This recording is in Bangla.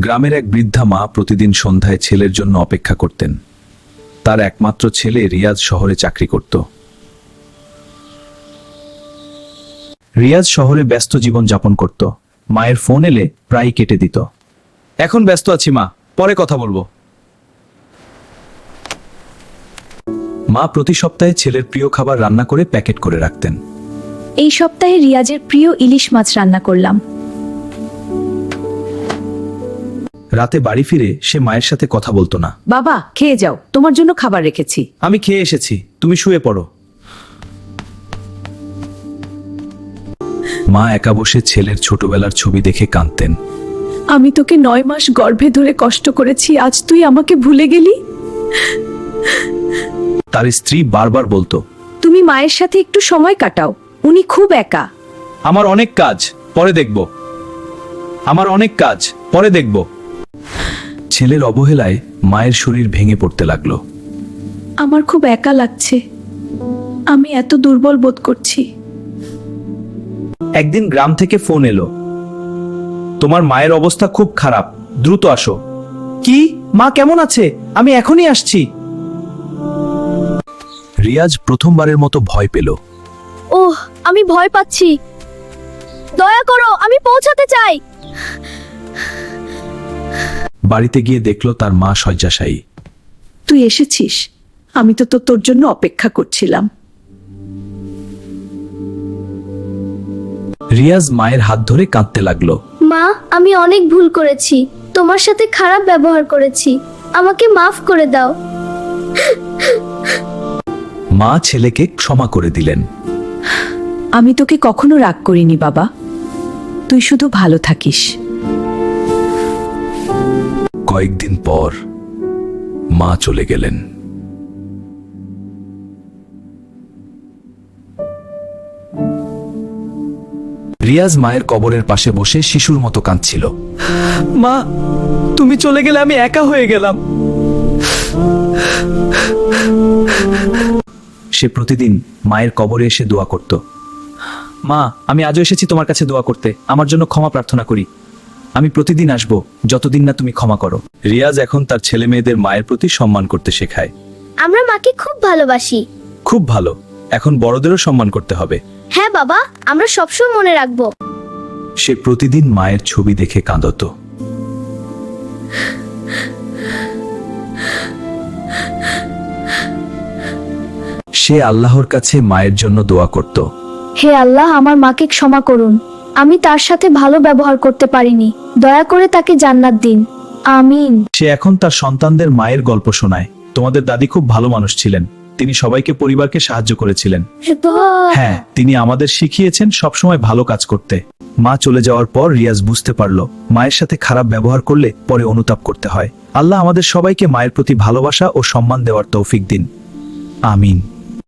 গ্রামের এক বৃদ্ধা মা প্রতিদিন সন্ধ্যায় ছেলের জন্য অপেক্ষা করতেন। তার একমাত্র ছেলে রিয়াজ শহরে চাকরি করত। রিয়াজ শহরে ব্যস্ত জীবন যাপন করত। মায়ের ফোন এলে প্রায় কেটে দিত। এখন ব্যস্ত আছি মা, পরে কথা বলবো। মা প্রতি সপ্তাহে ছেলের প্রিয় খাবার রান্না করে প্যাকেট করে রাখতেন। এই সপ্তাহে রিয়াজের প্রিয় ইলিশ মাছ রান্না করলাম। রাতে বাড়ি ফিরে সে মায়ের সাথে কথা বলতো না। বাবা, খেয়ে যাও, তোমার জন্য খাবার রেখেছি। আমি খেয়ে এসেছি, তুমি শুয়ে পড়ো। মা একা বসে ছেলের ছোটবেলার ছবি দেখে কাঁদতেন। আমি তোকে 9 মাস গর্ভে ধরে কষ্ট করেছি, আজ তুই আমাকে ভুলে গেলি। তার স্ত্রী বারবার বলতো, তুমি মায়ের সাথে একটু সময় কাটাও, উনি খুব একা। আমার অনেক কাজ, পরে দেখব। আমার অনেক কাজ, পরে দেখব। ছেলের অবহেলায় মায়ের শরীর ভেঙে পড়তে লাগলো। আমার খুব একা লাগছে, আমি এত দুর্বল বোধ করছি। একদিন গ্রাম থেকে ফোন এলো, তোমার মায়ের অবস্থা খুব খারাপ, দ্রুত আসো। কি? মা কেমন আছে? আমি এখনই আসছি। রিয়াজ প্রথমবারের মতো ভয় পেল। ওহ, আমি ভয় পাচ্ছি, দয়া করো, আমি পৌঁছাতে চাই। বাড়িতে গিয়ে দেখলো তার মা শয্যাশায়ী। তুই এসেছিস, আমি তো তোর জন্য অপেক্ষা করছিলাম। রিয়াজ মায়ের হাত ধরে কাঁদতে লাগলো। মা, আমি অনেক ভুল করেছি, তোমার সাথে খারাপ ব্যবহার করেছি, আমাকে মাফ করে দাও। মা ছেলেকে ক্ষমা করে দিলেন। আমি তোকে কখনো রাগ করিনি বাবা, তুই শুধু ভালো থাকিস। কয়েকদিন পর মা চলে গেলেন। রিয়াজ মায়ের কবরের পাশে বসে শিশুর মতো কাঁদছিল। মা, তুমি চলে গেলে আমি একা হয়ে গেলাম। সে প্রতিদিন মায়ের কবরে এসে দোয়া করত। মা, আমি আজও এসেছি তোমার কাছে দোয়া করতে, আমার জন্য ক্ষমা প্রার্থনা করি। আমি প্রতিদিন আসব, যতদিন না তুমি ক্ষমা করো। রিয়াজ এখন তার ছেলে মেয়েদের মায়ের প্রতি সম্মান করতে শেখায়। আমরা মাকে খুব ভালোবাসি। খুব ভালো, এখন বড়দেরও সম্মান করতে হবে। হ্যাঁ বাবা, আমরা সবসময় মনে রাখবো। সে প্রতিদিন মায়ের ছবি দেখে কাঁদত। সে আল্লাহর কাছে মায়ের জন্য দোয়া করত। হে আল্লাহ, আমার মাকে ক্ষমা করুন, আমি তার সাথে ভালো ব্যবহার করতে পারিনি, দয়া করে তাকে জান্নাত দিন, আমিন। সে এখন তার সন্তানদের মায়ের গল্প শোনায়। তোমাদের দাদি খুব ভালো মানুষ ছিলেন, তিনি সবাইকে পরিবারকে সাহায্য করেছিলেন। হ্যাঁ, তিনি আমাদের শিখিয়েছেন সবসময় ভালো কাজ করতে। মা চলে যাওয়ার পর রিয়াজ বুঝতে পারল, মায়ের সাথে খারাপ ব্যবহার করলে পরে অনুতাপ করতে হয়। আল্লাহ আমাদের সবাইকে মায়ের প্রতি ভালোবাসা ও সম্মান দেওয়ার তৌফিক দিন, আমিন।